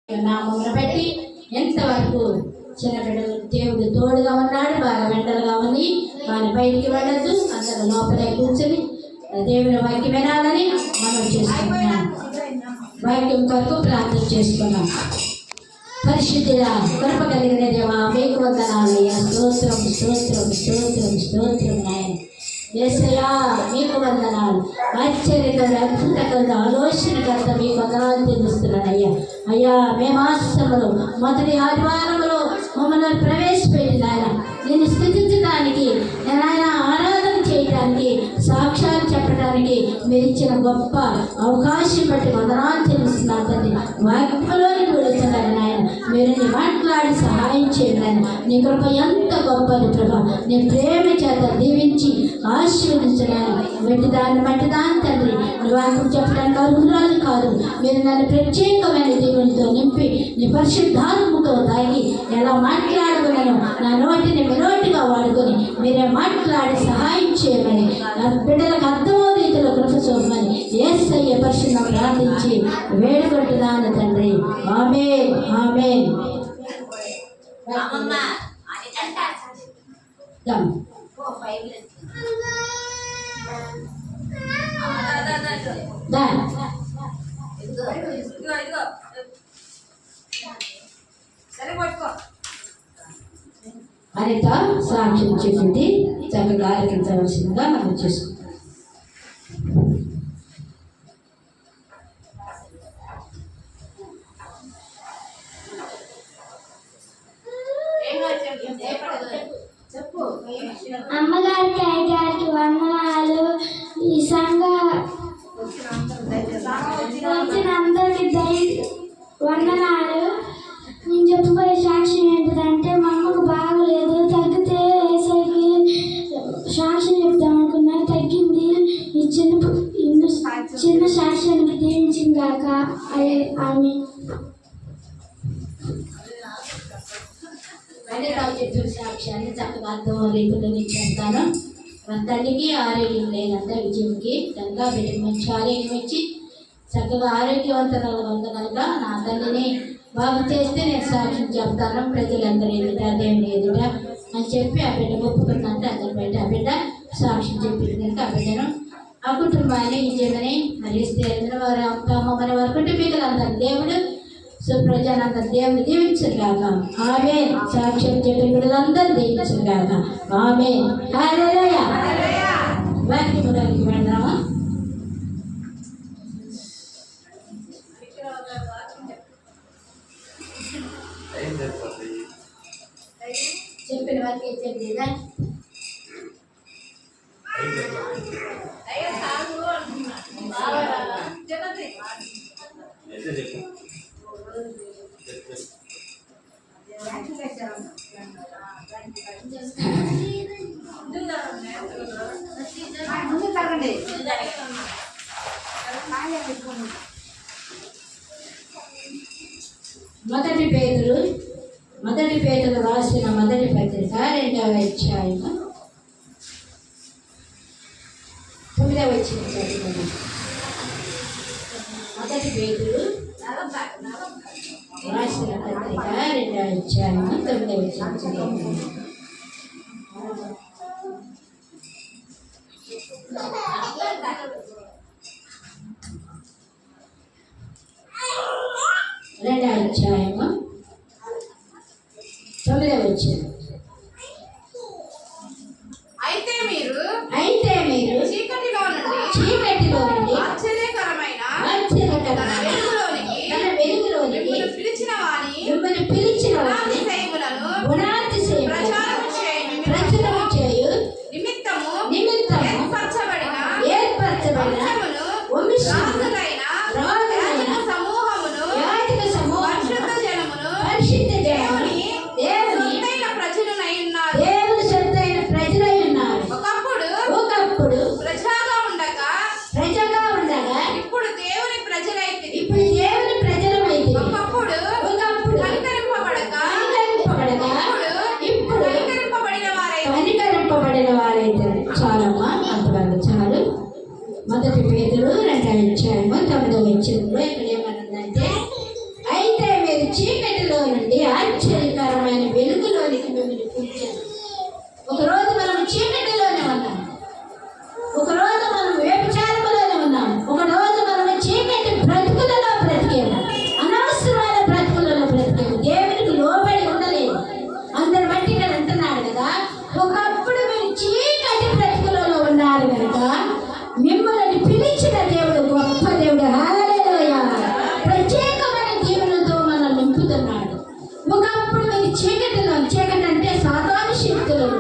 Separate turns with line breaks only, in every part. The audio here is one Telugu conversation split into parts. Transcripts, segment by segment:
నామమును బట్టి ఎంతవరకు చిన్న బిడ్డలు దేవుడు తోడుగా ఉన్నాడు. బాగా వెంటలుగా ఉంది. వారి బయటికి వెళ్ళద్దు, అందరూ లోపలే కూర్చొని దేవుని వాక్యం వినాలని మనం చేసుకున్నాం. వాక్యం కొరకు ప్రార్థన చేసుకున్నాం. పరిశుద్ధిగా కృప కలిగిన దేవా మీకు వందనాలయ్యా. స్తోత్రం స్తోత్రం స్తోత్రం స్తోత్రం నాయన. యేసయ్యా మీకు వందనాలు. ఆశ్చర్యకర అద్భుతకర ఆలోచనకర్త మీకు వందనాలు తెలుస్తున్నాను అయ్యా. అయ్యా మేమాసములు మొదటి ఆదివారంలో మమ్మల్ని ప్రవేశపెట్టిన ఆయన నేను స్థుతించడానికి ఆయన ఆరాధన చేయడానికి సాక్ష్యాలు చెప్పడానికి మీరు ఇచ్చిన గొప్ప అవకాశం బట్టి వందనాలు తెలుస్తున్నాను తండ్రి. వాక్యంలోని కూర్చున్నాను ఆయన. మీరు మాట్లాడి సహాయం చేయండి ఆయన. నీ కృప ఎంత గొప్పది ప్రభా. నీ ప్రేమ చేత దీవించి ఆశీర్వదించడానికి వెట్టిదాన్ని మట్టిదాన్ని తండ్రి. నీ వాక్యం చెప్పడానికి అర్హురాలు కాదు. మీరు నన్ను ప్రత్యేకమైన దేవునితో నింపి నీ పరిశుద్ధాత్మతో తాగి ఎలా మాట్లాడుకున్నాను నా నోటిని నోటిగా వాడుకొని మీరే మాట్లాడి సహాయం చేయమని నా బిడ్డలకు అర్థమో రీతిలో కృప చూపమని యేసయ్య పరిశుద్ధం ప్రార్థించి వేడుకుంటున్నాను తండ్రి. ఆమేన్ ఆమేన్. అనిత సాక్ష్యం చెప్పింది చక్కగా ఆలకించవలసిందిగా మనం చేసుకుంటాం.
అమ్మగారికి అయ్యగారికి వందనాలు. ఈ సంఘ వచ్చిన అందరికి వందనాలు. నేను చెప్పబోయే సాక్ష్యం ఏంటంటే మా అమ్మకు బాగలేదు, తగ్గితే ఏసైకి సాక్ష్యం చెప్తాం అనుకున్నా, తగ్గింది. ఈ చిన్న సాక్ష్యానికి దీవించింది కాక ఆమె
చెప్పిన సాక్ష్యాన్ని చక్కగా అర్థం రీతిలో చెప్తాను. మన తల్లికి ఆరోగ్యం లేనంత విజయంకి కనుక బిడ్డకి మంచి ఆరోగ్యం ఇచ్చి చక్కగా ఆరోగ్యవంతంగా ఉంది కనుక నా తల్లిని బాగు చేస్తే నేను సాక్ష్యం చెప్తాను ప్రజలందరూ ఎదుట దేవుని ఎదుట అని చెప్పి ఆ బిడ్డ ఒప్పుకుందంటే అందరి బయట ఆ బిడ్డ సాక్ష్యం చెప్పింది కనుక ఆ బిడ్డను ఆ కుటుంబాన్ని విజయమని మరి వారి అమ్మమ్మని వారి కుటుంబీకులందరూ దేవుడు సుప్రజానందరూ దేవుని దీవించగాక. ఆమేన్. సాక్ష్యం చెప్పిన బిడ్డలందరూ దీవించగాక. ఆమేన్. హల్లెలూయా. వాక్యములోకి వెళ్దామా? చెప్పిన వాక్యం చెప్పేదా? మొదటి పేతురు రాసిన మొదటి పత్రిక 2వ అధ్యాయం 9వ వచనం చదువుకుందాం. మొదటి పేతురు రాసిన పత్రిక 2వ అధ్యాయం 9వ వచనం చదువుకుందాం. రెండవ అధ్యాయము 9వ వచనం.
అయితే మీరు
చీకటిలో నుండి
ఆశ్చర్యకరమైన
వెలుగులోనికి
మిమ్మల్ని పిలిచిన వాని
గుణాతిశయములను ప్రచారం చేయు
నిమిత్తము ఏర్పరచబడిన రాజులైన సమూహమును పరిశుద్ధ జనమును దేవుని
నుండి ఆశ్చర్యకరమైన వెలుగులోనికి మిమ్మల్ని పిలిచాను. ఒకరోజు మనం చీకటిలోనే ఉన్నాం, ఒకరోజు మనం వ్యభిచారములోనే ఉన్నాం, ఒకరోజు మనం చీకటి బ్రతుకులలో బ్రతికేము, అనవసరమైన బ్రతుకులలో బ్రతికేము, దేవునికి లోబడి ఉండలేదు. అందరి బట్టి ఇక్కడ అంటున్నాడు కదా, ఒకప్పుడు మీరు చీకటి బ్రతుకులలో ఉన్నారు కనుక మిమ్మల్ని పిలిచిన దేవుడు గొప్ప దేవుడు. హల్లెలూయా. ప్రత్యేకమైన దీవెనలతో మనల్ని నింపుతున్నాడు. ఒకప్పుడు మీరు చీకటి అంటే సాధారణ శక్తులలో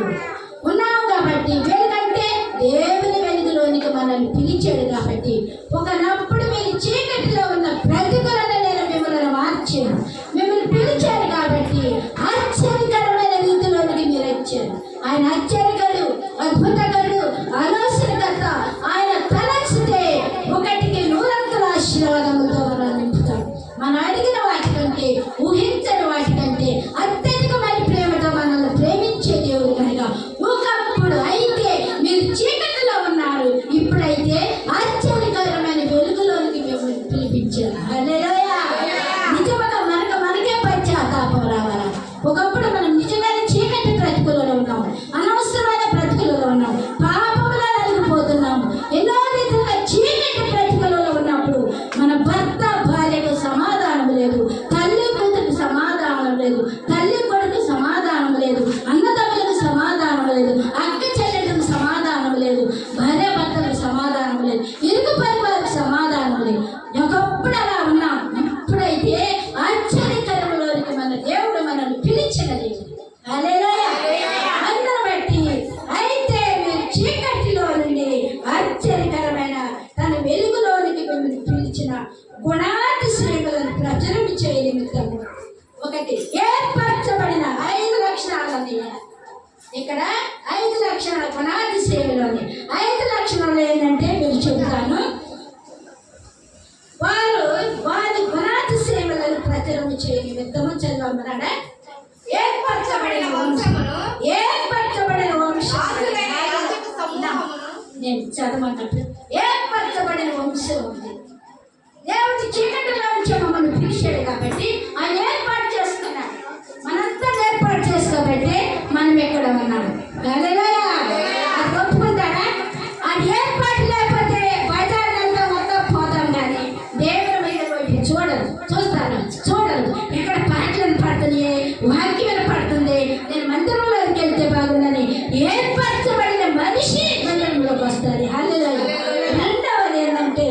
ఉన్నాం కాబట్టి, వెలుగంటే దేవుని వెలుగులోనికి మనల్ని పిలిచాడు కాబట్టి, ఒకనప్పుడు మీరు చీకటిలో ఉన్న బ్రతుకులను నేను మిమ్మల్ని మార్చాను, మిమ్మల్ని పిలిచాడు కాబట్టి ఆశ్చర్యకరమైన రీతిలోనికి మీరు వచ్చారు. ఆయన ఆశ్చర్యకరుడు, అద్భుతకరుడు, ఆలోచనకర్త. ఆయన తలచితే ఒకటికి 100 ఆశీర్వాదములతో మనం నింపుతాడు. మనం అడిగిన వాటికంటే, ఊహించని వాటికంటే అత్యధికమైన ప్రేమతో మనల్ని ప్రేమించే దేవుడు కనుక, ఒకప్పుడు అయితే మీరు చీకటిలో ఉన్నారు, ఇప్పుడైతే ఆశ్చర్యకరమైన వెలుగులోనికి మిమ్మల్ని పిలిపించారు. హల్లెలూయా. నిజంగా మనకే పశ్చాత్తాపం రావాలా. ఒకప్పుడు మనం నిజమైన చీకటి బ్రతుకులలో ఉన్నాము, అనవసరమైన బ్రతుకులలో ఉన్నాము, పాపములో నలిగిపోతున్నాము. ఎన్నో రీతిగా చీకటి బ్రతుకులలో ఉన్నప్పుడు మన భర్త భార్యకు సమాధానం లేదు, తల్లి కూతురికి సమాధానం లేదు, తల్లి కొడుకు సమాధానం లేదు, అన్నదమ్ములకు సమాధానం లేదు, అక్క చెల్లెలకు సమాధానం లేదు, భార్య భర్తలకు సమాధానం లేదు, ఇరుగు పరివారికి సమాధానం లేదు. ఒకప్పుడు అలా ఉన్నాం, ఇప్పుడైతే ఆశ్చర్యకరములోనికి మన దేవుడు మనల్ని పిలిచిన దేవుడు. హల్లెలూయా. అందరూ బట్టి అయితే మీరు చీకటిలో నుండి ఆశ్చర్యకరమైన తన వెలుగులోనికి మిమ్మల్ని పిలిచిన గుణాతిశయములను ప్రచురించే నిమిత్తము ఒకటి ఏర్పరచబడిన 5 లక్షణాలు ఉన్నాయి. ఇక్కడ 5 లక్షణాలు గుణాతిశయములోని 5 లక్షణాలు ఏంటంటే మీరు చెబుతాను. వారి గుణాతిశయములను ప్రచురించే నిమిత్తము చదవమన్నాడా? ఏర్పరచబడిన వంశమును, ఏర్పరచబడిన వంశమును నేను చదవమన్నట్టు ఏర్పరచబడిన వంశం ఉంది. దేవుడి చీకటిలో నుంచి మమ్మల్ని పిలిచాడు కాబట్టి ఆయన ఏర్పాటు చేసుకున్నాడు. మనంతా ఏర్పాటు చేసుకోబట్టి మనం ఎక్కడ ఉన్నాం. హల్లెలూయా. అది ఒప్పుకుంటారా? అది ఏర్పాటు లేకపోతే బజార్లంతా మొత్తం పోతాం, కానీ దేవుడి మీద పోయి చూడరు. ఇక్కడ పాటలు పడుతున్నాయి, వాక్యం పడుతుంది, నేను మందిరంలోకి వెళ్తే బాగుందని ఏర్పరచబడిన మనిషి మందిరంలోకి వస్తుంది. హల్లెలూయా. రెండవది ఏంటంటే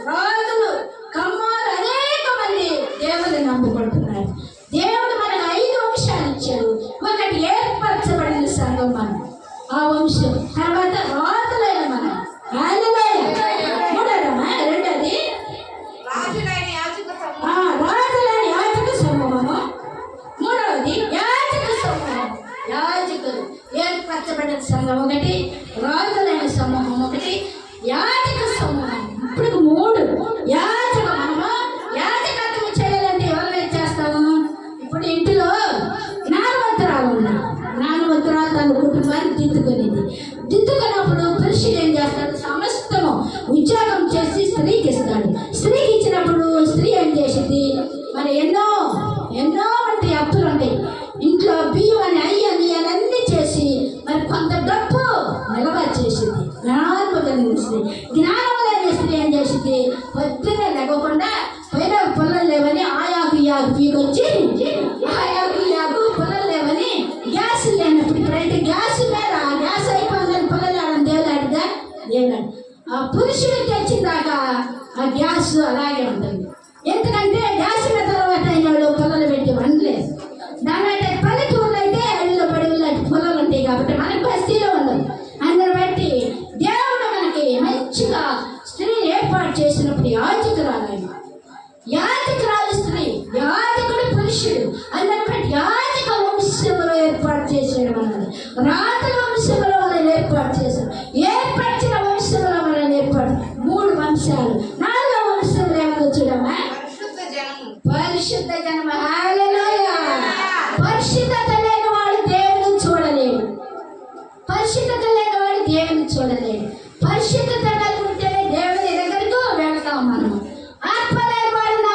రాజులు కమ్మారు అనేక మంది దేవుని నమ్ముకుంటున్నారు. దేవుడు మనకు 5 వంశాలు ఇచ్చాడు. ఒకటి ఏర్పరచబడిన సంఘం మనం, ఆ వంశం. తర్వాత రాజులైన మనం. మూడోదమ్మా, రెండోది రాజులైన యాజక సమూహము. మూడవది యాజక సమూహం. యాజకులు ఏర్పరచబడిన సంఘం ఒకటి, రాజులైన సమూహం ఒకటి, యాజక సమూహం. ఇప్పుడు 3 మనము యాజకత్వం చేయాలంటే ఎవరు చేస్తాము? ఇప్పుడు ఇంటిలో జ్ఞానవంతురాలు ఉన్నారు, జ్ఞానవంతురాలు తన కుటుంబాన్ని దిద్దుకున్నప్పుడు పురుషుడు ఏం చేస్తాడు? సమస్తము ఉద్యోగం చేసి స్త్రీకి ఇస్తాడు. స్త్రీకి ఇచ్చినప్పుడు స్త్రీ ఏం చేసింది? మరి ఎన్నో వంటి అప్పులు ఉంటాయి ఇంట్లో, బియ్యం అని అయ్యని అన్నీ చేసి మరి కొంత డబ్బు నిలబచ్చేసింది. జ్ఞానం లేని స్త్రీ ఏం చేసింది? పొద్దున్నే లేకుండా పైన పొలం లేవని ఆయాకు పీకొచ్చి ఆయాకు పొలం లేవని గ్యాస్ లేనప్పుడు, ఇప్పుడైతే గ్యాస్ మీద గ్యాస్ అయిపోయిందని పొలం దేవులాడిదా? దేవులాడు. ఆ పురుషుడు తెచ్చిందాక ఆ గ్యాస్ అలాగే ఉంటుంది. ఎందుకంటే గ్యాస్ తర్వాత అయిన వాళ్ళు పొలాలు పెట్టి వండలేదు. దాని పల్లెటూరులో అయితే అడవిలో పడవలు పొలాలు ఉంటాయి కాబట్టి మనకు బస్తీలో ఉండదు. అందరు బట్టి దేవుడు మనకి మంచిగా స్త్రీని ఏర్పాటు చేసినప్పుడు యాజకురాలు స్త్రీ, యాజకుడు పురుషుడు. అందరి బట్టి యాజక వంశంలో ఏర్పాటు చేసాడు మనల్ని. రాజుల వంశంలో మనల్ని ఏర్పాటు చేశాడు. ఏర్పరిచిన వంశంలో మనల్ని ఏర్పాటు 3 వంశాలు. 4వ వంశంలో ఏమో చూడమ్మా, పరిశుద్ధ జనము. హల్లెలూయా. పరిశుద్ధత లేని వాడు దేవుని చూడలేడు. పరిశుద్ధత లేని వాడు దేవుని చూడలేడు. పరిశుద్ధత కలిగి ఉంటేనే దేవుని దగ్గరకు వెళ్తాం మనం. ఆత్మ లేని వాడు నా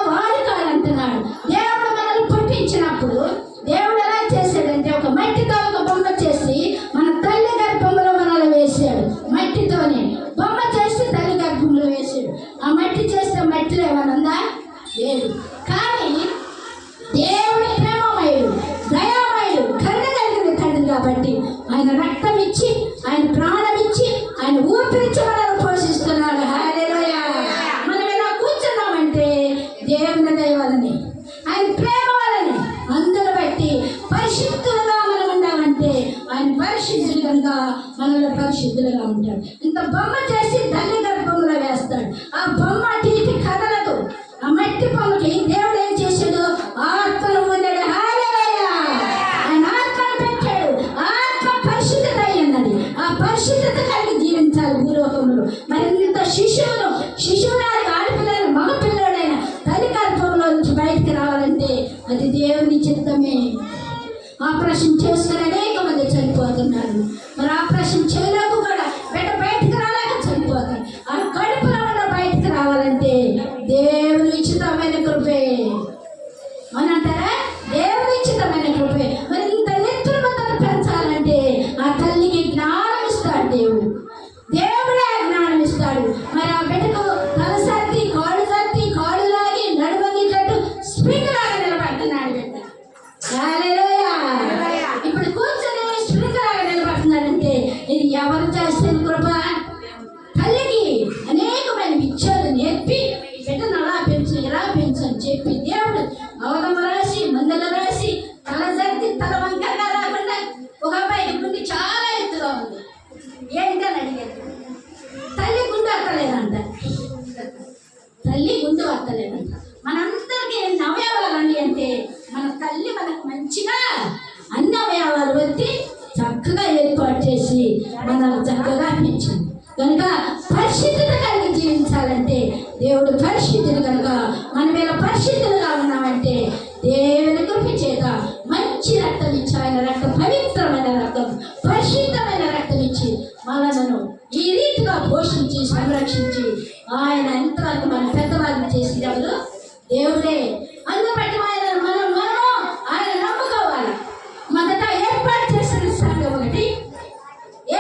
మట్టిలో ఏమైనా ఉందా? లేదు. కానీ దేవుడు ప్రేమమయుడు, దయామయుడు, కరుణ కలిగిన తండ్రి కాబట్టి ఆయన రక్తం ఇచ్చి, ఆయన ప్రాణం ఇచ్చి, ఆయన ఊపిరిచ్చి మనల్ని పోషిస్తున్నాడు. హల్లెలూయా. మనం ఇలా కూర్చున్నామంటే దేవుని దయ వలనే, ఆయన ప్రేమ వలనే. అందరూ బట్టి పరిశుద్ధులుగా మనం ఉన్నామంటే ఆయన పరిశుద్ధులు కనుక మనలో పరిశుద్ధులుగా ఉంటాడు. ఇంత బొమ్మ చేసి తల్లి గర్భంలో వేస్తాడు. ఆ బొమ్మ తీసి కదలదు. ఆ మట్టి బొమ్మకి దేవుడు ఏం చేశాడు? ఆత్మను పొందాడు. హల్లెలూయా. ఆయన ఆత్మను పెట్టాడు. ఆత్మ పరిశుద్ధత అన్నది. ఆ పరిశుద్ధత కలిగి జీవించాలి భూలోకంలో. మరి ఇంత శిశువురాలు ఆడపిల్లలు మగ పిల్లడైన తల్లి గర్భంలో నుంచి బయటికి రావాలంటే అది దేవుని చిత్తమే. ఆపరేషన్ చేసుకుని అనేక మంది చనిపోతున్నారు. మరి ఆపరేషన్ చేయలేక కూడా బయటికి రాలేక చనిపోతారు. ఆ కడుపులో ఉన్న బయటికి రావాలంటే దేవుని ఉచితమైన కృపే. అనంటారా? దేవుని ఉచితమైన కృపే. మరి ఇంత నెత్తురుమతను పెంచాలంటే ఆ తల్లికి జ్ఞానం ఇస్తాడు దేవుడు. దేవుడే జ్ఞానం ఇస్తాడు. మరి ఆ బిడ్డకు తల సర్ది, కాళ్ళు లాగి నడుమగినట్టు స్ప్రింగ్ లాగా నిలబడుతున్నాడు బిడ్డ. హల్లెలూయా. ఇప్పుడు కూర్చొని స్ప్రింగ్ లాగా నిలబడుతున్నాడంటే ఇది ఎవరు చేసిన కృప? తల్లికి అనేకమైన విద్యలు నేర్పి బిడ్డను అలా పెంచు, ఇలా పెంచు అని చెప్పి దేవుడు అవధమ రాసి, మందులు రాసి, తల సర్ది, తల వంకరగా రాకుండా ఒక అబ్బాయి గుండె చాలా ఎత్తుగా ఉంది. ఏంటని అడిగారు. తల్లి గుండె వత్తలేదంట. తల్లి గుండె వత్తలేదంట. మనందరికీ ఎన్ని అవయవాలు అంటే మన తల్లి మనకు మంచిగా అన్ని అవయవాలు వచ్చి చక్కగా ఏర్పాటు చేసి మనల్ని చక్కగా పెంచింది. కనుక పరిశుద్ధత కలిగి జీవించాలంటే దేవుడు పరిశుద్ధులు కనుక మనం ఇలా పరిశుద్ధులుగా ఉన్నామంటే దేవుని కృప చేత మంచి రక్తం ఇచ్చి, ఆయన రక్తం పవిత్రమైన రక్తం, పరిశుద్ధమైన రక్తం ఇచ్చి మనలను ఈ రీతిగా పోషించి సంరక్షించి ఆయన ఎంతవరకు మన పెద్దవాళ్ళు చేసి ఎవరు? దేవుడే. అందుబట్టి మనము ఆయన నమ్ముకోవాలి. మొదట ఏర్పాటు చేసిన సంఘం ఒకటి,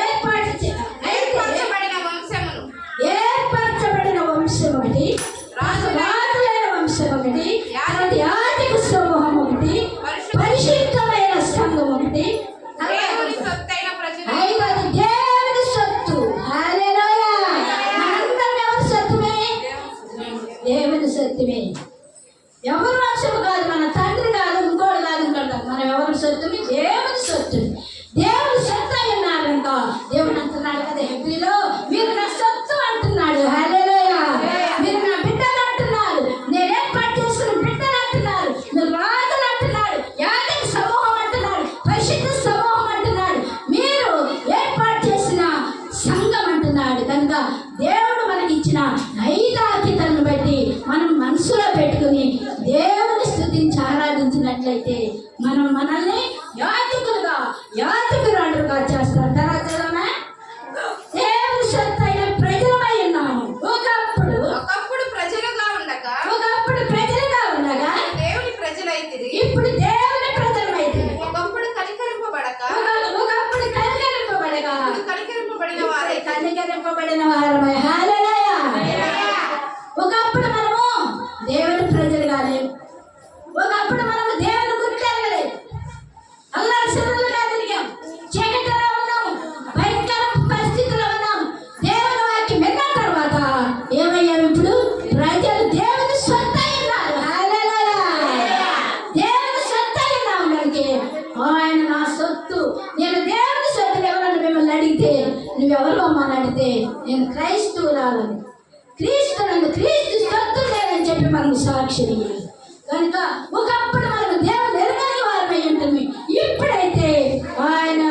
ఏర్పరచబడిన వంశం ఒకటి, రాజులైన వంశం ఒకటి, యాజక సమూహం ఒకటి, పరిశుద్ధమైన సంఘం ఒకటి, ఐదవది దేవుని సొత్తు. హల్లెలూయా. మనందరం ఎవరి సొత్తుమే? దేవుని సొత్తుమే. ఎవరి వంశము కాదు, మన తండ్రి కాదు, ఇంకోటి కాదు, మనం ఎవరి సొత్తుమే? దేవుని సొత్తు. దేవుని సొత్తు అయి ఉన్నారంట. దేవుడు అంటున్నాడు కదా హెబ్రీలో, మీరు నా సొత్తు అంటున్నాడు. హల్లెలూయా. మీరు నా బిడ్డలు అంటున్నారు. నేను ఏర్పాటు చేసుకున్న బిడ్డలు అంటున్నారు. మీరు రాజులు అంటున్నాడు. యాజక సమూహం అంటున్నాడు. పరిశుద్ధ సమూహం అంటున్నాడు. మీరు ఏర్పాటు చేసిన సంఘం అంటున్నాడు. కనుక దేవుడు మనకి ఇచ్చిన ఐదాకితలను బట్టి మనం మనసులో పెట్టుకుని దేవుని స్తుతించి ఆరాధించినట్లయితే మనం మనల్ని యాజకురాలుగా చేస్తారు. తర్వాత దేవుని సొత్తు అయిన ప్రజలమై ఉన్నాము. ఒకప్పుడు ప్రజలుగా ఉండగా
దేవుని ప్రజలైతిరి.
ఇప్పుడు దేవుని ప్రజలమైతే.
ఒకప్పుడు కనికరింపబడక
కనికరింపబడిన వారమై. హల్లెలూయా. ఒకప్పుడు మనము దేవుని ప్రజలుగా లేవు. ఒకప్పుడు మనము దేవుని గుర్తెరగలేదు. అల్లరి శరీరులుగా తిరిగాం. చీకటిలో ఉన్నాము. భయంకర పరిస్థితుల్లో ఉన్నాము. దేవుని వాక్యం విన్న తర్వాత ఏమయ్యాము? ఇప్పుడు ప్రజలు దేవుని సొత్తు అయి ఉన్నారు. హల్లెలూయా. దేవుని సొత్తు అయి ఉన్నాము. కనుక ఆయన నా సొత్తు. నేను దేవుని సొత్తులు ఎవరన్నా మిమ్మల్ని అడిగితే నువ్వెవరు అమ్మని అడిగితే నేను క్రైస్తవురాలని, క్రీస్తు సొత్తు లేదని చెప్పి మనకు సాక్షి ఇవ్వాలి. కనుక ఒకప్పుడు మనకు దేవుని ఎరగని వారమై ఉంటుంది. ఇప్పుడైతే ఆయన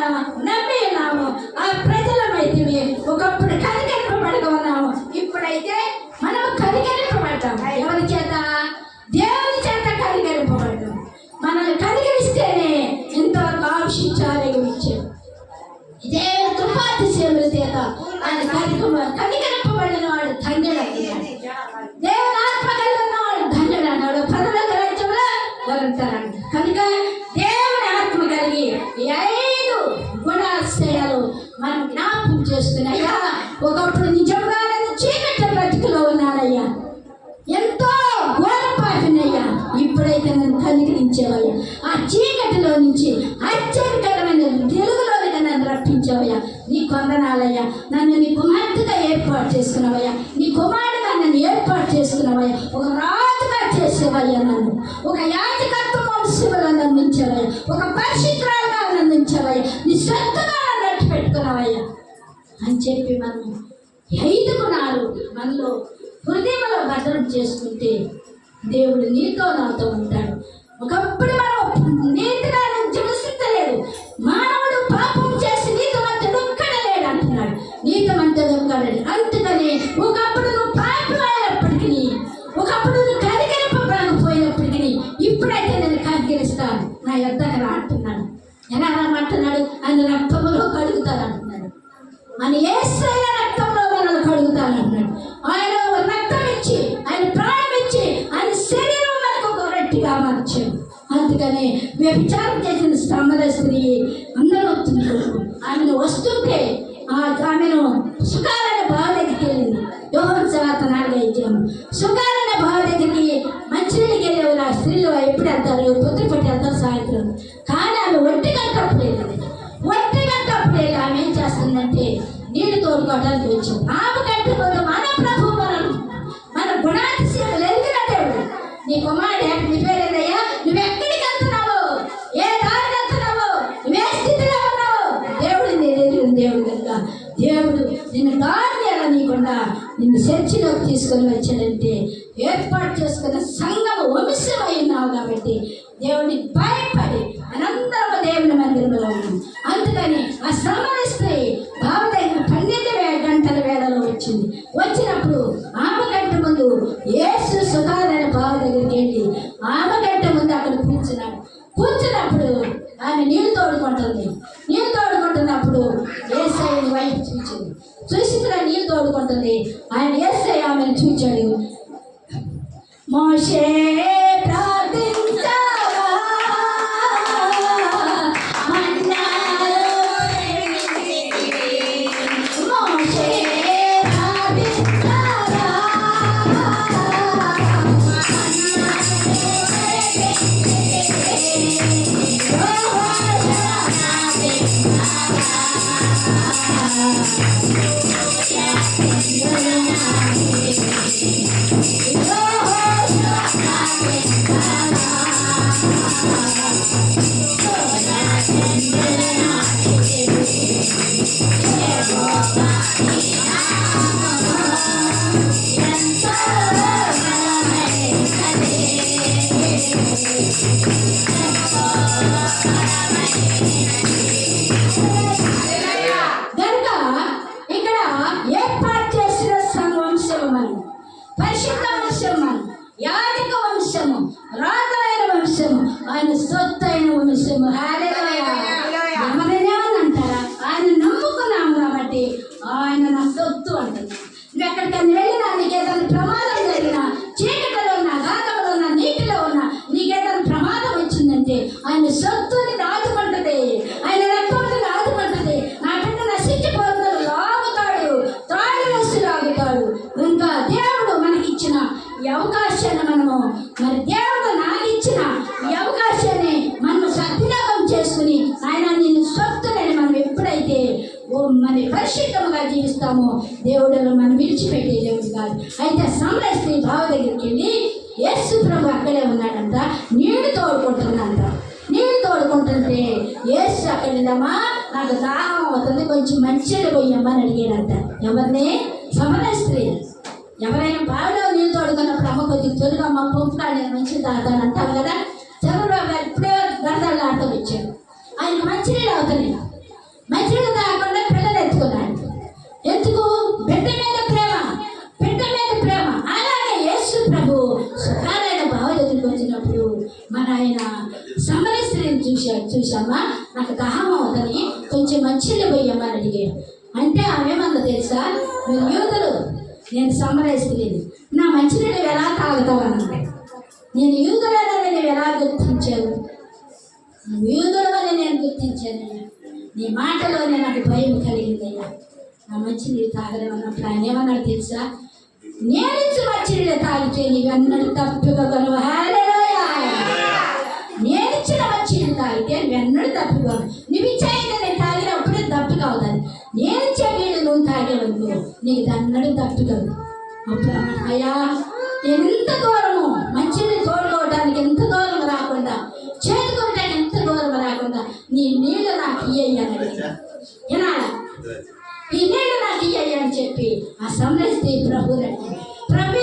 నమ్మి ఉన్నాము. ఆ ప్రజలమైతే ఒకప్పుడు కనికరింపబడక ఉన్నాము. ఇప్పుడైతే మనం కనికరింపబడ్డాం. ఎవరి చేత? దేవుని చేత కనికరింపబడ్డాం. మనల్ని కనికరిస్తేనే ఎంతవరకు ఆశించాలని ఇచ్చాడు. దేవుని కృపాతిశయముల చేత ఆయన కనికరింపబడిన వాడు ధన్యుడు అన్నాడు. దేవుని ఆత్మ కలిగిన వాడు ధన్యుడు అన్నాడు. పరలోక రాజ్యంలో వరుంటారంట. కనుక దేవుని ఆత్మ కలిగి 5 గుణాశ్రయాలు మనం జ్ఞాపకం చేస్తున్నాయా. ఒకప్పుడు నిజంగా నేను చీకటి బ్రతుకులో ఉన్నానయ్యా. ఎంత చీకటిలో నుంచి ఆశ్చర్యకరమైన వెలుగులోనికి నన్ను రప్పించావయ్యా. నీ కొందనాలయ్యా. నన్ను నీ కుమార్తెగా ఏర్పాటు చేసుకున్నావయ్యా. నీ కుమారుడుగా నన్ను ఏర్పాటు చేసుకున్నావయ్యా. ఒక రాజుగా చేసేవయ్యా. నన్ను ఒక యాజకత్వ వంశంలో నన్ను ఉంచావయ్యా. ఒక పరిశుద్ధురాలుగా నన్ను ఉంచావయ్యా. నీ సొంతగా నన్ను అట్టు పెట్టుకున్నావయ్యా అని చెప్పి మనం 5 గుణాలు మనలో హృదయంలో భద్రం చేసుకుంటే దేవుడు నీతో నాతో ఉంటాడు. ఒకప్పుడు మనం నీతిగా జీవిస్తలేదు. మానవుడు పాపం చేసి నీతిమంతుడు ఒక్కడలేడు అంటున్నాడు. నీతిమంతుడు ఒక్కడలేడు. అందుకని ఒకప్పుడు నువ్వు పాపం అయినప్పటికీ, ఒకప్పుడు నువ్వు కనికరింపబడకపోయినప్పటికీ ఇప్పుడైతే నేను కనికరిస్తాను, నా యొద్దకు రా అంటున్నాడు. ఎలా రమ్మంటున్నాడు? ఆయన రక్తంలో కడుగుతాను అంటున్నాడు. ఆయన యేసయ్య రక్తంలో మనల్ని కడుగుతాను అంటున్నాడు. ఆయన రక్తం ఇచ్చి, ఆయన ప్రాణం ఇచ్చి, ఆయన శరీరం మనకు ఒక రొట్టెగా మార్చాడు. అందుకని వ్యభిచారం చేసిన శ్రమల స్త్రీ అందరూ ఆమెను వస్తుంటే ఆమెను సుఖాలనే బావ దగ్గరికి వెళ్ళింది. యోహాను సువార్త 4:5 సుఖాలనే బావ దగ్గరికి మంచినీళ్ళకి వెళ్ళేవారు. ఆ స్త్రీలు ఎప్పుడు వెళ్తారు? పొద్దుపట్టి వెళ్తారు, సాయంత్రం. కానీ ఆమె ఒంటిగంటప్పుడు వెళ్ళింది. ఒంటిగంటప్పుడు వెళ్ళి ఆమె ఏం చేస్తుందంటే నీళ్లు తోడుకోవడానికి వచ్చింది. ఆమె కంటే కొంత మన ప్రభు మన గుణాతిశయం ఎదిగిన దేవుడు. నీ కుమారుడు నీ పేరేదయ్యా? నువ్వెక్కడికి వెళ్తున్నావు? ఏ దారి వెళ్తున్నావు? నువ్వే స్థితిలో ఉన్నావు? దేవుడు నేను ఎదిగిన దేవుడు కనుక దేవుడు నిన్ను దారిని వెళ్ళనీయకుండా నిన్ను చర్చిలోకి తీసుకొని వచ్చాడంటే ఏర్పాటు చేసుకున్న సంఘము వంశమై ఉన్నావు కాబట్టి దేవుడిని భయపడి అనంతరము దేవుని మందిరంలో ఉన్నాం. అందుకని ఆ శ్రమణ స్త్రీ బావ దగ్గర 12 గంటల వేళలో వచ్చింది. వచ్చినప్పుడు ఆమె గంట ముందు యేసు సుఖాలైన బావ దగ్గరికి వెళ్ళి ఆమె గంట ముందు అక్కడ కూర్చున్నప్పుడు ఆమె నీళ్ళు తోడుకుంటుంది. నీళ్ళు తోడుకుంటున్నప్పుడు యేసయ్య వైపు చూసిందిగా నీళ్ళు తోడుకుంటుంది. ఆయన యేసయ్య ఆమెను చూచాడు. మోషే ప్రార్థించావా గనుక ఇక్కడ ఏర్పాటు చేసిన వంశము మనం, పరిశుద్ధ వంశము మనం, యాజక వంశము, రాజైన వంశము, ఆయన సొత్తైన వంశము. ఎవరైనా అంటారా? ఆయన నమ్ముకున్నాము కాబట్టి ఆయన నా సొత్తు అంటున్నాను. నువ్వు ఎక్కడికైనా వెళ్ళినా, నీకు ఏదైనా ప్రమాదం జరిగినా, చీకటిలో ఉన్నా, గాతంలో ఉన్నా, నీటిలో ఉన్నా, నీకేదైనా ప్రమాదం వచ్చిందంటే ఆయన సొత్తుని దాచుకుంటుంది, ఆయన రక్తాన్ని దాచుకుంటుంది. నా బిడ్డ నశించిపోతున్నారు, లాగుతాడు, తాళి వేసి లాగుతాడు. ఇంకా దేవుడు మనకిచ్చిన ఈ అవకాశాన్ని మనము, మరి దేవుడు నాకు ఇచ్చిన ఈ అవకాశాన్ని మనం సద్వినియోగం చేసుకుని ఆయన నిన్ను సొత్తులని మనం ఎప్పుడైతే మరి పరిశుద్ధంగా జీవిస్తామో దేవుడు మనం విడిచిపెట్టే దేవుడు కాదు. అయితే శ్రమణ స్త్రీ బావ దగ్గరికి వెళ్ళి యేసు ప్రభు అక్కడే ఉన్నాడంట, నీళ్లు తోడుకుంటుందంట. నీళ్లు తోడుకుంటుంటే యేసు అక్కడమ్మా నాకు దాహం అవుతుంది, కొంచెం మంచిగా పోయమ్మని అడిగాడంట. ఎవరిని? శ్రమణ స్త్రీ. ఎవరైనా బావిలో నీళ్ళు తోడుకున్నప్పుడు అమ్మ కొద్దిగా తొలిగమ్మ పంపుతాడు, నేను మంచిగా తాగుతాను అంటారు కదా. చంద్రబాబు గారు ఇప్పుడే గరదాలు ఆటో వచ్చాడు. ఆయన మంచినీళ్ళు అవుతున్నాయి. మంచినీళ్ళు తాగకుండా పిల్లలు ఎత్తుకున్నాడు. ఎందుకు? బిడ్డ మీద ప్రేమ, బిడ్డ మీద ప్రేమ. అలాగే యేసు ప్రభు సుఖాలైన బావ దగ్గరికి వచ్చినప్పుడు మన ఆయన శ్రమణ స్త్రీని చూసామా నాకు దాహం అవుతుంది, కొంచెం మంచినీళ్ళు పోయమ్మని అడిగాడు. అంటే ఆమెమన్నా తెలుసా? మీరు యూదులు, నేను సంబరేస్తలేదు, నా మంచినీళ్ళు ఎలా తాగుతావన్నా? నేను యూదులని నేను ఎలా గుర్తించాను? యూదులని నేను గుర్తించానయ్యా. నీ మాటలోనే నాకు భయం కలిగిందయ్యా. నా మంచినీళ్ళు తాగలేమన్నప్పుడు ఆయన ఏమన్నాడు తెలుసా? నేనిచ్చి మంచినీళ్ళు తాగితే నీవన్నట్టు తప్పుగా కొనవు. హల్లెలూయా. నేనిచ్చిన మంచినీళ్ళు దప్పికోను. నువ్వు ఇచ్చాయితే నేను తాగినప్పుడే దప్పిక అవుతుంది. నేను ఇచ్చే నీళ్ళు నువ్వు తాగేవనుకో నీకు దన్నడు దప్పికదు. అప్పుడు అయ్యా ఎంత దూరము మంచిని తోడుకోవడానికి ఎంత దూరం రాకుండా చేతుకోవడానికి ఎంత దూరం రాకుండా నీ నీళ్ళు నాకు ఇయ్యాలి వినాలా? ఈ నీళ్ళు నాకు ఇయ్యాలి అని చెప్పి ఆ సమరస్తి ప్రభు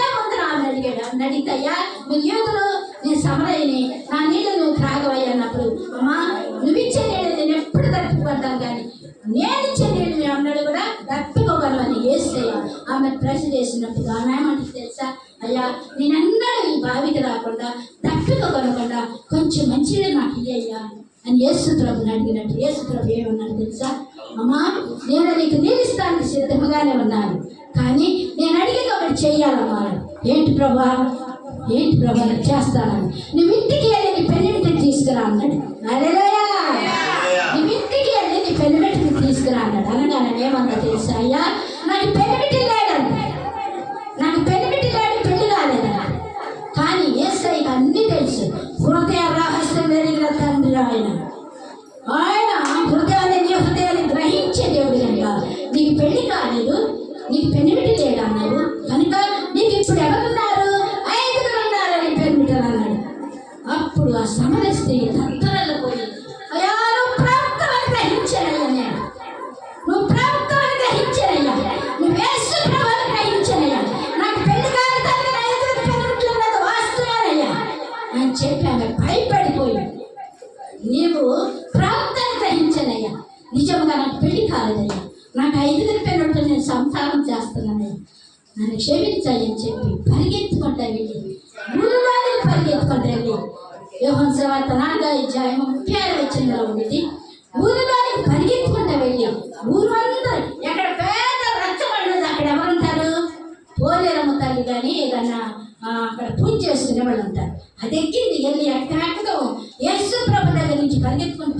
ఏముందని ఆమె అడిగాడు. ఆమె అడిగితే అయ్యా మీ యూదులు నేను సమరయ్యని నా నీళ్ళు నువ్వు త్రాగవయ్యా అన్నప్పుడు అమ్మా నువ్వు ఇచ్చే నీళ్ళు నేను ఎప్పుడు తప్పిపోతాను కానీ నేను ఇచ్చే నీళ్ళు అన్నాడు కూడా తప్పిపోగలను అని వేస్తాయా. ఆమె ప్రశ్న చేసినప్పుడు ఆమె ఏమంటే తెలుసా, అయ్యా నేనన్నాడు ఈ బావికి రాకుండా తప్పిపోగలకుండా కొంచెం మంచిగా నాకు ఇయ్యయ్యా అని యేసు ప్రభుని అడిగినట్టు యేసు ప్రభు ఏమన్నాడు తెలుసా, అమ్మా నేను నీకు నీళ్ళు ఇస్తానికి సిద్ధంగానే ఉన్నాను కానీ నేను అడిగింది ఒకటి చెయ్యాలమ్మా. ఏంటి ప్రభా నేను చేస్తానని నువ్వు ఇంటికి వెళ్ళి నీ పెళ్ళిటికి తీసుకురా అన్నాడు. హల్లెలూయా. నువ్వు ఇంటికి వెళ్ళి నీ పెళ్ళిటికి తీసుకురా అన్నాడు. అనగానే ఏమన్నా తెలుసా, అయ్యా నాకు పెళ్ళిటి లేడండి, నాకు పెళ్ళిటి లేడు, పెళ్లి కాలేదన్నా. కానీ యేసయ్యకి అన్నీ తెలుసు. హృదయ రహస్యం ఎరిగిన తండ్రి ఆయన హృదయాన్ని నీ హృదయాన్ని గ్రహించే దేవుడు కనుక నీకు పెళ్లి కాలేదు, నీకు పెనిమిటి లేడు అన్నాడు కనుక నీకు ఇప్పుడు ఎవరున్నారు, 5 ఉన్నారని పెనిమిటి అన్నాడు. అప్పుడు ఆ సమరస్త్రీ తత్తరలో పోయి అయ్యా నువ్వు ప్రవక్తవని గ్రహించానయ్యా, నువ్వు ప్రవక్తవని గ్రహించానయ్యా, నువ్వు యేసు ప్రభువుని గ్రహించానయ్యా, నాకు పెళ్లి కాదు తల్లి 5 పెనిమిట్లు ఉన్నది వాస్తవేనయ్యా అని చెప్పి ఆమె భయపడిపోయి నీవు ప్రవక్తని గ్రహించానయ్యా, నిజంగా నాకు పెళ్లి కాలేదయ్యా, నాకు 5 పెనుంటే నేను సంసారం చేస్తున్నానయ్యా, నన్ను క్షమించాయని చెప్పి పరిగెత్తుకుంటా వెళ్ళి ఊరిలోనికి పరిగెత్తుకుంటా వెళ్ళి యోహాను సువార్త 4:36 ఉండేది. ఊరిలోనికి పరిగెత్తుకుంటా వెళ్ళి ఊరంతా ఎక్కడ పేద రచ్చబడినది అక్కడ ఎవరుంటారు, పోలేరమ్మ తల్లి కానీ ఏదన్నా అక్కడ పూజ చేసుకునే వాళ్ళు ఉంటారు. అది ఎక్కింది వెళ్ళి ఎక్కడెక్కడో యేసు ప్రభు దగ్గర నుంచి పరిగెత్తుకుంటూ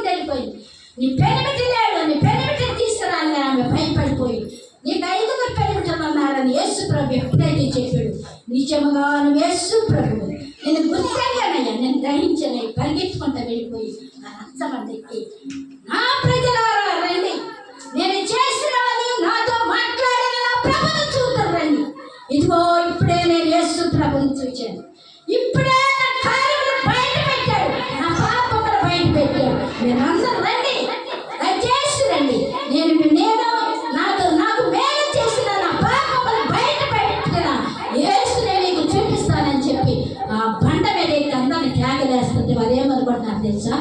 వెళ్ళిపోయింది. నీ పెనిమిటి లేడు, నీ పెనిమిటిని తీసుకురాలని ఆమె భయపడిపోయి నీకు 5 పెనిమిటలు ఉన్నారని యేసు ప్రభు ఎప్పుడైతే చెప్పాడు, నిజముగా నువ్వు యేసు ప్రభు నేను గుర్తయ్యానయ్యా, నేను గ్రహించానయ్య, పరిగెత్తుకుంటూ వెళ్ళిపోయి ఆ రచ్చబండెక్కి నా ప్రజలారా రండి, నేను చేసినవని నాతో మాట్లాడిన నా ప్రభుని చూద్దాం రండి. ఇదిగో ఇప్పుడే నేను యేసు ప్రభుని చూచాను, ఇప్పుడే నా కార్యములు బయట పెట్టాడు, నా పాపములు బయట పెట్టాడు. నేను అందరూ రండి, దయచేసి రండి, నాకు మేలు చేసిన నా పాపములు బయట పెట్టిన యేసునే నీకు చూపిస్తానని చెప్పి ఆ బండ మీద అందరిని త్యాగలేస్తుంది. వారు ఏమనుకుంటున్నారు తెలుసా,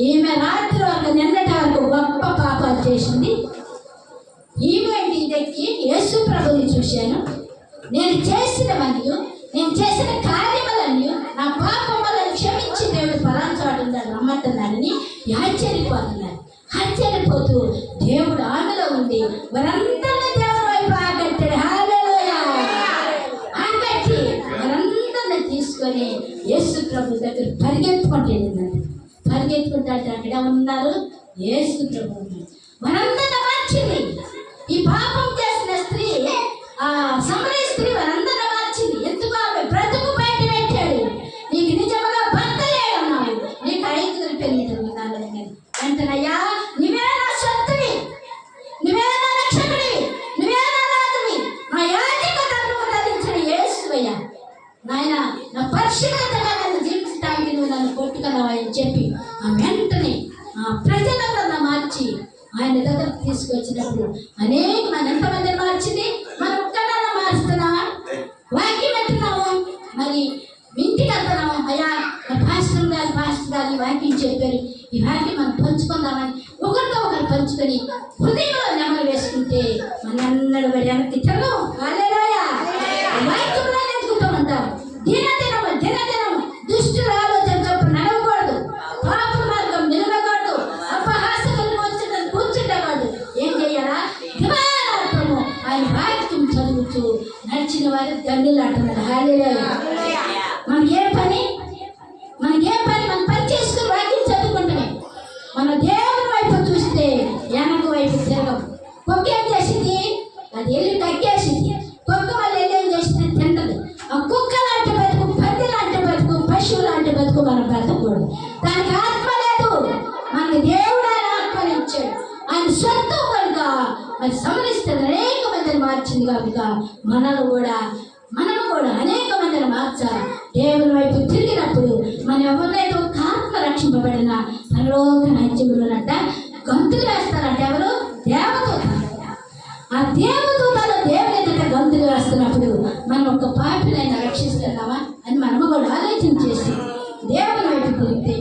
ఈమె రాత్రి వరకు నిన్నటి వరకు గొప్ప పాపాలు చేసింది, ఈమె ఇంటికి యేసు ప్రభుని చూశాను, నేను చేసిన కార్యములన్నీ నా పాపములను క్షమించి దేవుడు పరాచాడున్నాడు రమ్మంటున్నాడని ఆశ్చర్యపోతూ దేవుడు ఆమెలో ఉండి వారందరినీ దేవుడి వైపు ఆగట్టాడు. హల్లెలూయా. ఆగట్టి వారందరినీ తీసుకొని యేసు ప్రభు దగ్గర పరిగెత్తుకుంటూ అక్కడ ఉన్నారు యేసు ప్రభు ఉన్నారు. వారందరినీ మార్చింది ఈ పాపం చేసిన స్త్రీ, ఆ సమరయ స్త్రీ వారందరినీ మార్చింది. ఎందుకు ఆమె బ్రతుకు బయట పెట్టాడు. నీకు నిజంగా భర్త లేడన్నావు, నీకు 5 పెళ్ళిటలు వెంటనయ్యా నువ్వే నా శక్తివి, నువ్వే నా రక్షకుడివి, నువ్వే నా రాజువి, నా యాజక ధర్మము ధరించిన యేసువయ్యా, నాయన నా పరిశుద్ధతగా నన్ను జీవించడానికి నువ్వు నన్ను కొట్టుకున్నావా అని చెప్పి ఆ వెంటనే ఆ ప్రజలందరినీ మార్చి ఆయన దగ్గరకు తీసుకొచ్చినప్పుడు అనేక మంది ఎంతమందిని మార్చింది, మనం ఒక్కడన్నా మారుస్తున్నావా, వాక్యం పెట్టున్నాము, మరి ఇంటికి వెళ్తున్నాము, అయ్యా పాస్టర్ గారు ఈ వాక్యం చెప్పారు, ఈ వాక్యం మనం పంచుకుందామని ఒకరితో ఒకరు పంచుకొని హృదయంలో నెమలు వేసుకుంటే మనందరూ వెనక్కి తిరగం. హల్లెలూయా. వాక్యంలో ఎదుగుతూ ఉంటారు. దినదినము దుష్టుల ఆలోచన చొప్పున నడవకూడదు, పాప మార్గం నిలవకూడదు, అపహాసకులు కూర్చుండకూడదు. ఏం చెయ్యాలా, దివారాత్రము ఆయన వాక్యం చదువుతూ నడిచిన వారు దండులు అంటున్నారు. హల్లెలూయా. మనకి ఏ పని మనం పని చేసుకుని వాక్యం చదువుకుంటామే, మన దేవుని వైపు చూస్తే వెనక వైపు తిరగం. కుక్క ఏం చేసింది, అది వెళ్ళి కక్కేసింది. కుక్క వాళ్ళు ఏం చేసింది, తింటది. ఆ కుక్క లాంటి బతుకు, పంది లాంటి బతుకు, పశువు లాంటి బతుకు మనం బ్రతకూడదు. దానికి ఆత్మ లేదు, మార్చినట్లుగా మనము కూడా అనేక మందిని మార్చాలి. దేవుని వైపు తిరిగినప్పుడు మనం ఎవరైతే ఒక ఆత్మ రక్షింపబడిన పరలోక రాజ్యములనంట గంతులు వేస్తారంటే ఎవరు? దేవదూతలు. ఆ దేవదూతలు దేవుని ఎదుట గంతులు వేస్తున్నప్పుడు మనం ఒక పాపినైనా రక్షిస్తున్నామా అని మనము కూడా ఆలోచన చేసి దేవుని వైపు తిరిగితే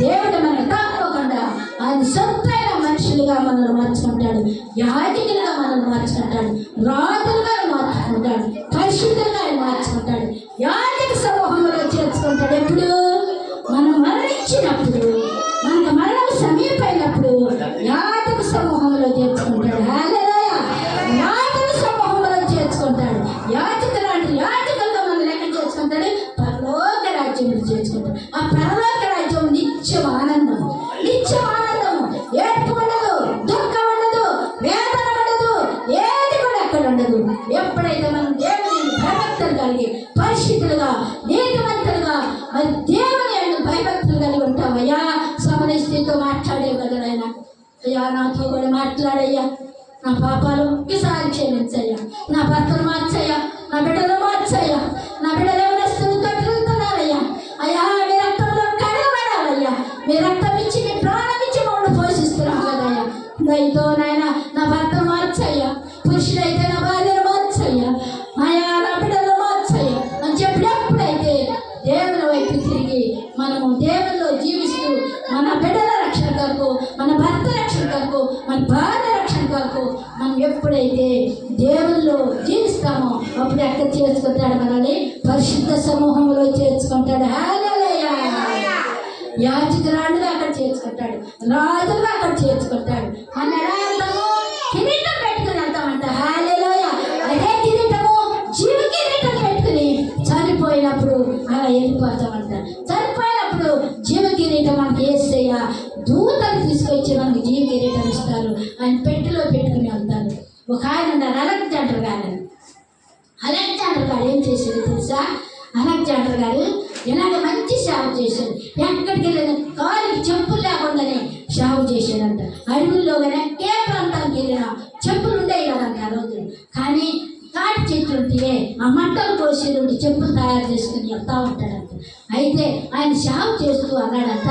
దేవుడు మనకు తప్పకుండా ఆయన సొంతైన మనుషులుగా మనల్ని మార్చుకుంటాడు, యాజకులుగా మనల్ని మార్చుకుంటాడు, రాజులుగా మార్చుకుంటాడు, పరిశుద్ధంగా ఆయన మార్చుకుంటాడు, యాజక సమూహంలో చేర్చుకుంటాడు. ఎప్పుడు? మనం మరణించినప్పుడు, మనకు మరణం సమీపైనప్పుడు యాజక సమూహంలో చేర్చుకుంటాడు. హల్లెలూయా! యాజక సమూహంలో చేర్చుకుంటాడు. యాజకులుగా మనం లెక్క చేసుకుంటాడు. పరలోక రాజ్యంలో చేర్చుకుంటాడు. ఆ పరలోక రాజ్యం నిత్యం ఆనందం, ఏడుపు ఉండదు, దుఃఖం ఉండదు, వేదన ఉండదు, ఏది కూడా అక్కడ ఉండదు. ఎప్పుడైతే మనం దేవుని భయభక్తులు కలిగి పరిశుద్ధులుగా నీతివంతులుగా మరి దేవుని యందు భయభక్తులు కలిగి ఉంటామయ్యా. సమరస్తితో మాట్లాడే కదా ఆయన, అయ్యా నాతో కూడా మాట్లాడయ్యా, నా పాపాలు ఒక్కసారి క్షమించయ్యా, నా భర్తను మార్చయ్యా, నా బిడ్డలు మార్చయ్యా, నా బిడ్డలు ఎవరెస్తులు తొట్టుతున్నారయ్యా, అయ్యా మీ రక్తంలో కడగబడాలయ్యా, మీ రక్తం ఇచ్చి మీ ప్రాణం ఇచ్చి మమ్మల్ని పోషిస్తున్నాం కదయ్యా. దయతో నాయన నా భర్తను మార్చయ్యా, పురుషుడైతే నా భార్యను మార్చయ్యా, అయ్యా నా బిడ్డలు మార్చయ్యా అని చెప్పినప్పుడైతే దేవుని వైపు తిరిగి మనము దేవుల్లో జీవిస్తూ మన బిడ్డల రక్షణ కొరకు, మన భర్త రక్షణ కొరకు, మన భార్య రక్షణ కొరకు మనం ఎప్పుడైతే దేవుల్లో జీవిస్తామో అప్పుడు ఎక్కడ చేసుకుంటాడు? మనల్ని పరిశుద్ధ సమూహంలో చేర్చుకుంటాడు. హల్లెలూయా! యాజకురాలుగా అక్కడ చేర్చుకుంటాడు, రాజుగా అక్కడ చేర్చుకుంటాడు. మనం ఎలా వెళ్తాము? కిరీటం పెట్టుకుని వెళ్తామంట. హల్లెలూయా! అదే కిరీటము జీవ కిరీటం పెట్టుకుని చనిపోయినప్పుడు అలా వెళ్ళిపోతామంట. చనిపోయినప్పుడు జీవ కిరీటం మనకి యేసయ్య దూతలు తీసుకొచ్చి మనకి జీవ కిరీటం ఇస్తారు. ఆయన పెట్టెలో పెట్టుకుని వెళ్తారు. ఒక ఆయన ఉన్నారు, అలెగ్జాండర్ గారు. అలెగ్జాండర్ గారు ఏం చేశారు తెలుసా? అలెగ్జాండర్ గారు ఇలాగ మంచి సేవ చేశాడు. ఎక్కడికి వెళ్ళిన కాలికి చెప్పులు లేకుండానే సేవ చేశాడంట. అడవుల్లో కానీ ఏ ప్రాంతానికి వెళ్ళినా చెప్పులు ఉండేవి కదంట ఆ రోజులు. కానీ తాటి చెట్లు ఉంటే ఆ మట్టలు కోసి చెప్పులు తయారు చేసుకుని వెళ్తా ఉంటాడంట. అయితే ఆయన సేవ చేస్తూ అన్నాడంట,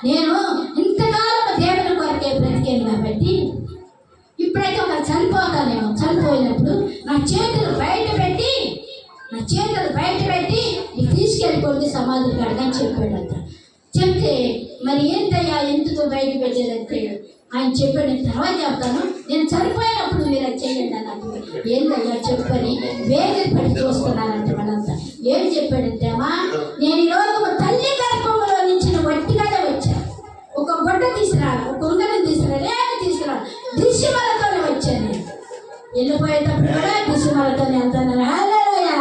నేను ఇంతకాలం దేవుని కొరకే బ్రతికాను కాబట్టి ఇప్పుడైతే ఒక చనిపోతానేమో, చనిపోయినప్పుడు నా చేతులు బయట పెట్టి నీకు తీసుకెళ్ళిపోతే సమాధులు కడగని చెప్పాడంట. చెప్తే మరి ఏంటయ్యా ఎందుకు బయట పెట్టేదంటే ఆయన చెప్పాడు, నేను తర్వాత చెప్తాను, నేను చనిపోయినప్పుడు మీరు అది చెయ్యండి అన్నప్పుడు. ఏంటయ్యా చెప్పని వేగం పడి చూస్తున్నానంటే వాళ్ళంతా. ఏం చెప్పాడంటే, అమ్మా నేను ఈ రోజు తల్లి గర్భంలో నుంచి వట్టిగానే వచ్చాను. ఒక బొడ్డ తీసుకురాడు, ఒక ఉంగరం తీసుకురాడు, ఏమి తీసుకురాడు, దిశమలతోనే వచ్చాను. నేను వెళ్ళిపోయేటప్పుడు కూడా దిశమలతోనే వెళ్తాను. హల్లెలూయా!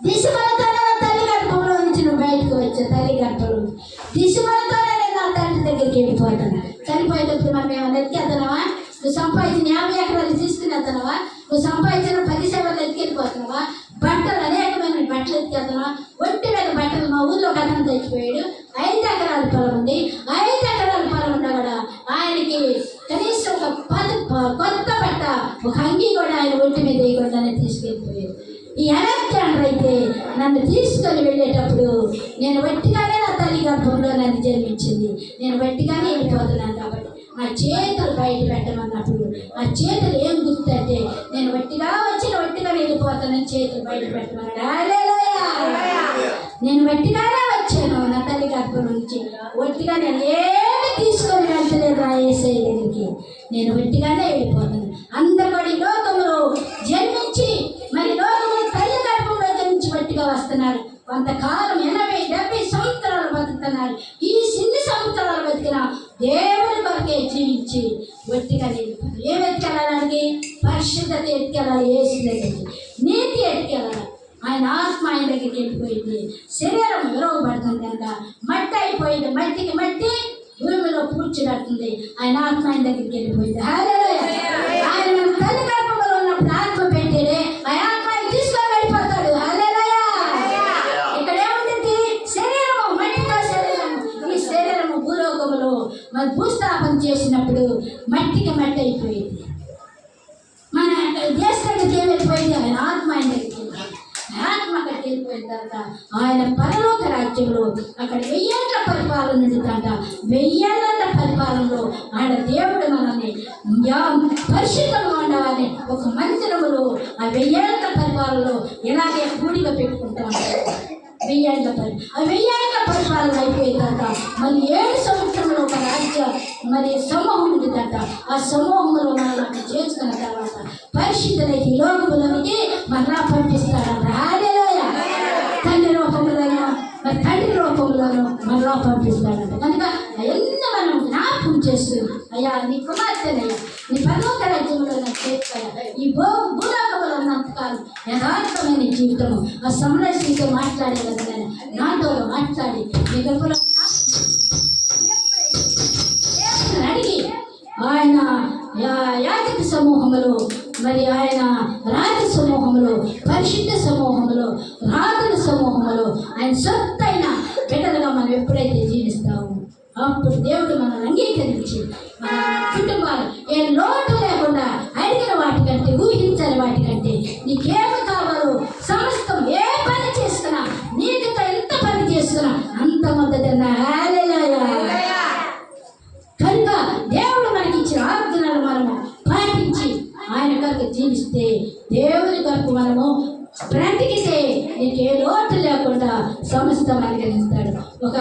దిశమలతోనే తల్లి గర్భంలో నుంచి బయటకు వచ్చా. తల్లి గర్భంలో దిశమలతోనే నేను నా తండ్రి దగ్గరికి వెళ్ళిపోతాను. చనిపోయేటప్పుడు మనం ఏమైనా ఎత్తుకెళ్తున్నావా? నువ్వు సంపాదించిన 50 ఎకరాలు తీసుకుని వెళ్తున్నావా? నువ్వు సంపాదించిన 10 సేవలు ఎత్తుకెళ్ళిపోతున్నావా? బట్టలు అనేకమైన బట్టలు ఎత్తుకెళ్తున్నావా? ఒంటి మీద బట్టలు. మా ఊళ్ళో ఒక అతను తెచ్చిపోయాడు. 5 ఎకరాల పొలం ఉంది. 5 ఎకరాల పొలం ఉన్నా కూడా ఆయనకి కనీసం ఒక కొత్త బట్ట, ఒక అంగీ కూడా ఆయన ఒంటి మీద వేయకుండానే తీసుకెళ్ళిపోయాడు. ఈ అలెగ్జాండర్ అయితే నన్ను తీసుకొని వెళ్ళేటప్పుడు నేను వట్టిగానే నా తల్లి గర్భంలో నన్ను జన్మించింది, నేను వట్టిగానే వెళ్ళిపోతున్నాను కాబట్టి నా చేతులు బయట పెట్టమన్నప్పుడు ఆ చేతులు ఏం గుర్తుంటే నేను వట్టిగా వెళ్ళిపోతానని చేతులు బయట పెట్టమన్నాడు. హల్లెలూయా! నేను వట్టిగానే వచ్చాను నా తల్లి గర్భం నుంచి. వట్టిగా నేను ఏమి తీసుకొని వెళ్తలేదు ఆ యేసయ్య దగ్గరికి. నేను వట్టిగానే వెళ్ళిపోతాను. అందరూ కూడా ఈ లోకంలో జన్మించి మరి లోకంలో తల్లి గర్భంలో జన్మించి వట్టిగా వస్తున్నారు. కొంతకాలం 80-70 సంవత్సరాలు బతుకుతున్నారు. ఈ సిన్ని సంవత్సరాలు బతికిన దేవుని కొరకే జీవించి వట్టిగా వెళ్ళిపోతారు. ఏం ఎత్తుకెళ్ళాలి? పరిశుద్ధత ఎత్తుకెళ్ళాలి, యేసు దగ్గరికి నీతి ఎత్తుకెళ్ళాలి. ఆయన ఆత్మ ఆయన దగ్గరికి వెళ్ళిపోయింది. శరీరం విరవబడుతుంది కనుక మట్టి అయిపోయింది. మట్టికి మట్టి భూమిలో పూడ్చినట్టుంది. ఆయన ఆత్మ ఆయన దగ్గరికి వెళ్ళిపోయింది. హల్లెలూయా! ఆయన మన తల్లి గర్భంలో ఉన్నప్పుడు ఆత్మ పెట్టాడే, ఆ ఆత్మ ఆయన తీసుకొని వెళ్ళిపోతాడు. హల్లెలూయా! ఇక్కడ ఏముంటుంది? శరీరము, మట్టితో శరీరము. ఈ శరీరము భూలోకములో మరి భూస్థాపన చేసినప్పుడు మట్టికి మట్టి అయిపోయింది. మన దేశానికి వెళ్ళిపోయిన తర్వాత ఆయన పరలోక రాజ్యంలో అక్కడ 1000 ఏళ్ల పరిపాలన ఉంటుందంట. 1000 ఏళ్ల పరిపాలనలో ఆయన దేవుడు మనల్ని పరిశుద్ధంగా ఉండవాలని ఒక మందిరములో ఆ 1000 ఏళ్ల పరిపాలనలో ఇలాగే కూడిగా పెట్టుకుంటా ఉంటారు. 1000 ఏళ్ల ఆ 1000 ఏళ్ల పరిపాలన అయిపోయిన తర్వాత మళ్ళీ 7 సంవత్సరంలో ఒక రాజ్య మరి సమూహం ఉంటుందంట. ఆ సమూహంలో మనల్ని చేసుకున్న తర్వాత పరిశుద్ధులై ఈ లోకములోనికి మరలా పంపిస్తాడంట. హల్లెలూయా. తండ్రి రూపంలోనూ మరి తండ్రి రూపంలోనూ మరలా పంపిస్తాడంట. కనుక అవన్నీ మనం జ్ఞాపకం చేస్తూ అయ్యా నీ కుమార్తెనయ్యా నీ పరలోక రాజ్యంలో నాకు చేస్తాయా ఈ భూలోకంలో ఉన్నంతకాలం యథార్థమైన జీవితము ఆ సమరశ్రీతో మాట్లాడే కదా నేను నాతో మాట్లాడి నీ గొప్పలో అడిగి ఆయన యాజక సమూహములో మరి ఆయన రాజ సమూహములో పరిశుద్ధ సమూహములో రాజుల సమూహములో ఆయన సొత్తైన బిడ్డలుగా మనం ఎప్పుడైతే జీవిస్తామో అప్పుడు దేవుడు మనల్ని అంగీకరించి మన కుటుంబాలు ఏ లోటు లేకుండా అడిగిన వాటికంటే ఊహించని వాటికంటే నీకేమి కావాలో సమస్తం ఏ పని చేస్తున్నా నీటితో ఎంత పని చేస్తున్నా అంత మొదటన్నా. హల్లెలూయా. కనుక దేవుడు మనకి ఇచ్చిన ఆజ్ఞలను మనము పాటించి ఆయన కొరకు జీవిస్తే దేవుని కొరకు మనము బ్రతికితే నీకు ఏ లోటు లేకుండా సమస్తం అనుగ్రహిస్తాడు. ఒక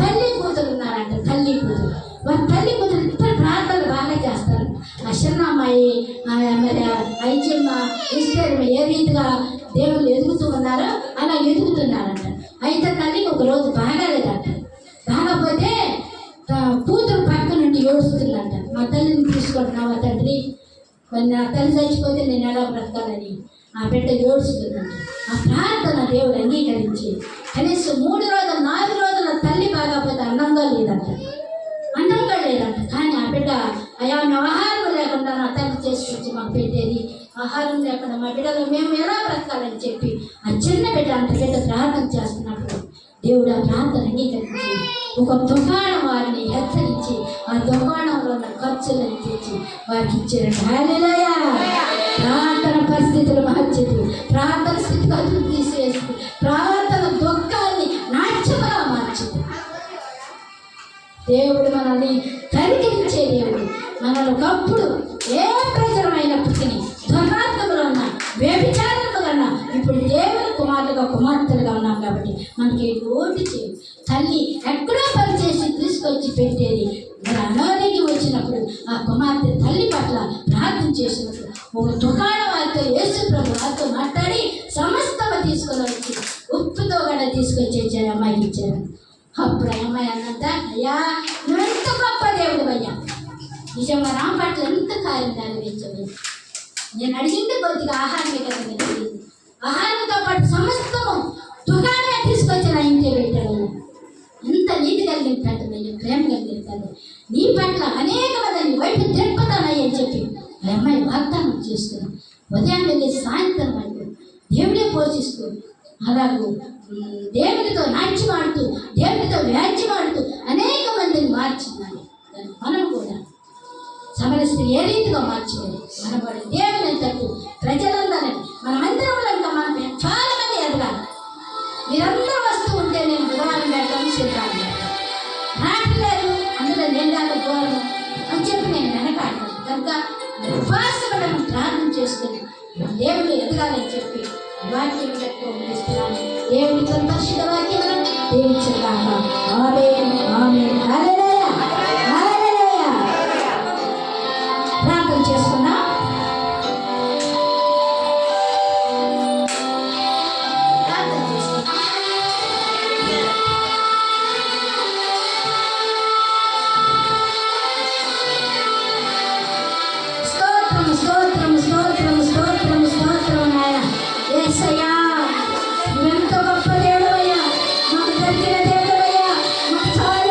తల్లి కూతురు ఉన్నారంట. తల్లి కూతురు వారి తల్లి కూతురు ఇద్దరు ప్రార్థనలు బాగా చేస్తారు. ఆ చిన్న అమ్మాయి మరి ఐచమ్మ ఇస్తారు ఏ రీతిగా దేవుళ్ళు ఎదుగుతూ ఉన్నారో అలా ఎదుగుతున్నారంట. అయితే తల్లికి ఒక రోజు బాగాలేదంట. బాగపోతే కూతురు పక్క నుండి ఏడుస్తుందంట. మా తల్లిని తీసుకుంటున్నావా తండ్రి, మరి నా తల్లి చచ్చిపోతే నేను ఎలా బ్రతకాలని ఆ బిడ్డ ఏడుస్తుందంట. ఆ ప్రార్థన దేవుడు అంగీకరించి కనీసం 3 రోజులు 4 రోజుల తల్లి బాగాపోతే అందంగా లేదంట. కానీ ఆ బిడ్డ అయ్యా ఆహారం లేకుండా నా తల్లి చేసుకొచ్చి మాకు పెట్టేది, ఆహారం లేకుండా మా బిడ్డలు మేము ఎలా బ్రతకాలని చెప్పి ఆ చిన్న బిడ్డ అంత బిడ్డ ప్రార్థన చేస్తున్నప్పుడు దేవుడు ఆ ప్రార్థన అంగీకరించి ఒక దుకాణం వారిని హెచ్చరించి ఆ దుకాణంలో ఉన్న ఖర్చులను తెచ్చి వారికి ఇచ్చారు. హల్లెలూయా. ప్రార్థన పరిస్థితులు మార్చేది, ప్రార్థన స్థితిగతులు తీసేసి ప్రార్థన దుఃఖాన్ని నాట్యముగా మార్చింది. దేవుడు మనల్ని కరిగించే దేవుడు. మనల్ని ఒకప్పుడు ఏ ప్రజలమైనప్పటికీ దుర్మార్గములు ఉన్నా వ్యభిచారములు ఉన్నా ఇప్పుడు దేవుని కుమార్తెలుగా ఉన్నాం కాబట్టి మనకి ఓటు చేయి. తల్లి ఎక్కడో పని చేసి తీసుకొచ్చి పెట్టేది మరి అనారోగ్యం వచ్చినప్పుడు ఆ కుమార్తె తల్లి పట్ల ప్రార్థన చేసినప్పుడు ఒక దుకాణం వారితో యేసు ప్రభు వారితో మాట్లాడి సమస్తము తీసుకొని వచ్చి ఉప్పుతో కూడా తీసుకొచ్చి ఇచ్చారు, అమ్మాయికి ఇచ్చారు. అప్పుడు అమ్మాయి అన్నంత అయ్యా నువ్వు ఎంత గొప్ప దేవుడు అయ్యా, నిజంగా నా పట్ల ఎంత కార్యం నెరవేర్చదు. నేను అడిగింది కొద్దిగా ఆహారమే కదా మీరు, ఆహారంతో పాటు సమస్తము దుకాణమే తీసుకొచ్చి నా ఇంట్లో పెట్టాడు. ఎంత నీతి కలిగిస్తాడు, నేను ప్రేమ కలిగిస్తాడు, నీ పట్ల అనేక మంది వైపు తిరుపుతానని చెప్పి ఆ అమ్మాయి వాగ్దానం చేస్తున్నాను. ఉదయం వెళ్ళి సాయంత్రం వరకు దేవుడే పోషిస్తూ అలాగూ దేవుడితో నాట్యమాడుతూ దేవుడితో వ్యాజ్యమాడుతూ అనేక మందిని మార్చిందని మనం కూడా సమరస్త్రీ ఏ రీతిగా మార్చింది మనం కూడా దేవుని తట్టు ప్రజలందరూ మనమందరం ఇంకా మనం చాలా మంది ఎదగాలి. మీరందరూ వస్తూ ఉంటే నేను గురువారం పెడతాను, శనివారం పెడతాను, నాటలేదు అందులో నిండాలి గోరము అని చెప్పి నేను వెనకాడతాను. కనుక ఉపాసపడము ప్రార్థన చేసుకుని దేవుడు ఎదగాలని చెప్పి వాక్యం చెప్పుకోస్తున్నాను. దేవుడి పరిశుద్ధ వాక్యం దీవించుగాక. ఆమేన్ ఆమేన్. హల్లెలూయా హల్లెలూయా. ప్రార్థన చేసుకున్నాం. యేసయ్యా నువ్వెంత గొప్ప దేవుడవయ్యా, మాకు దొరికిన దేవుడవయ్యా, మాకు చాలా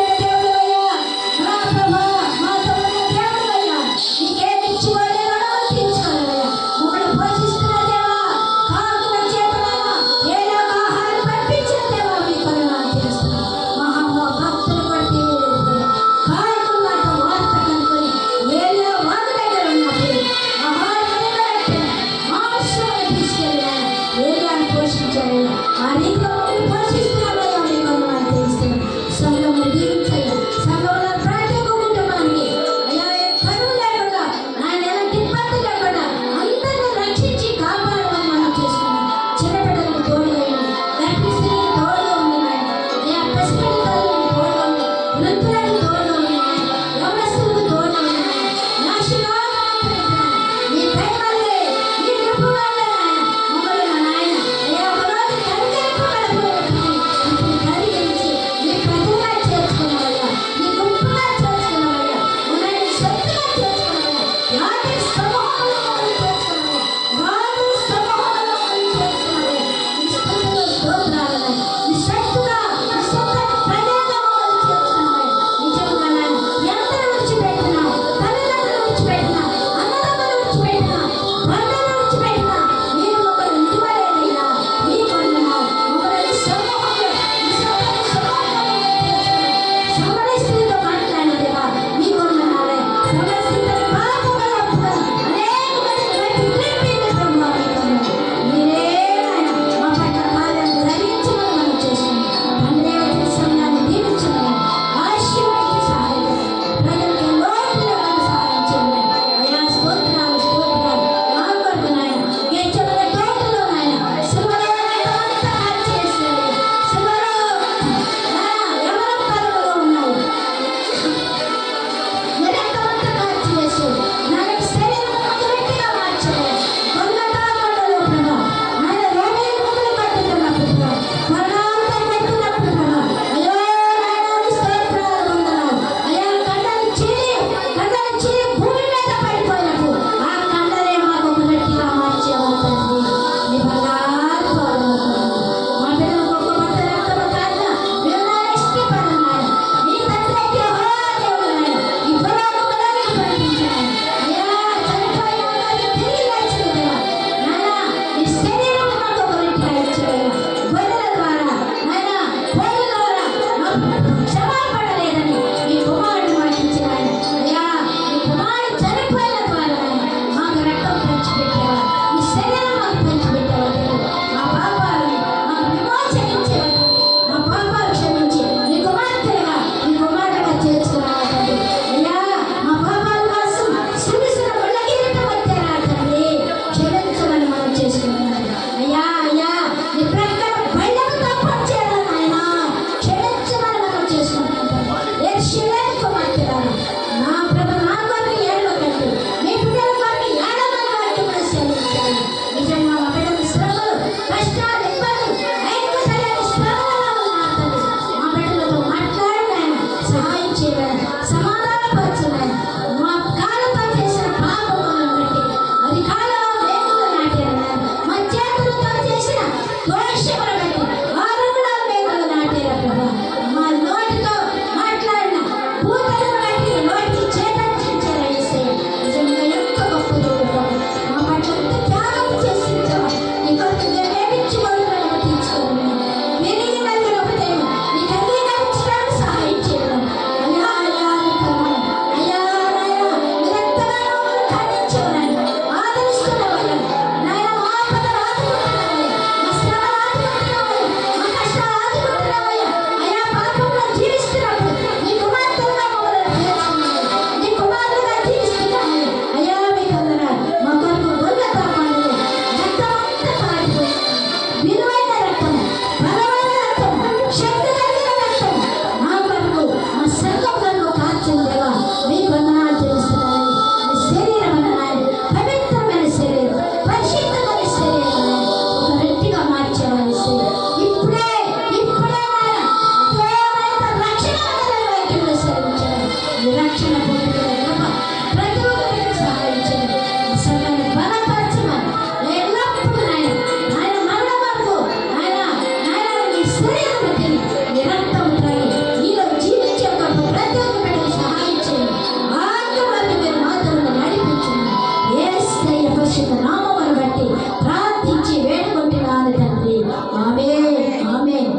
ఐశ్వర్యాన్ని బట్టి నిరంతరం త్రాగి నీలో జీవించే ఒక ప్రతి ఒక్క బిడ్డకు సహాయం చేయండి. మార్గంలో మీరు మాత్రమే నడిపించండి. యేసయ్య పరిశుద్ధ నామమును బట్టి ప్రార్థించి వేడుకుంటున్నాను తండ్రి. ఆమేన్ ఆమేన్.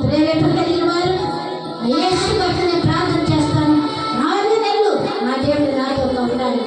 ప్రేరేపణ కలిగిన వారు యేసు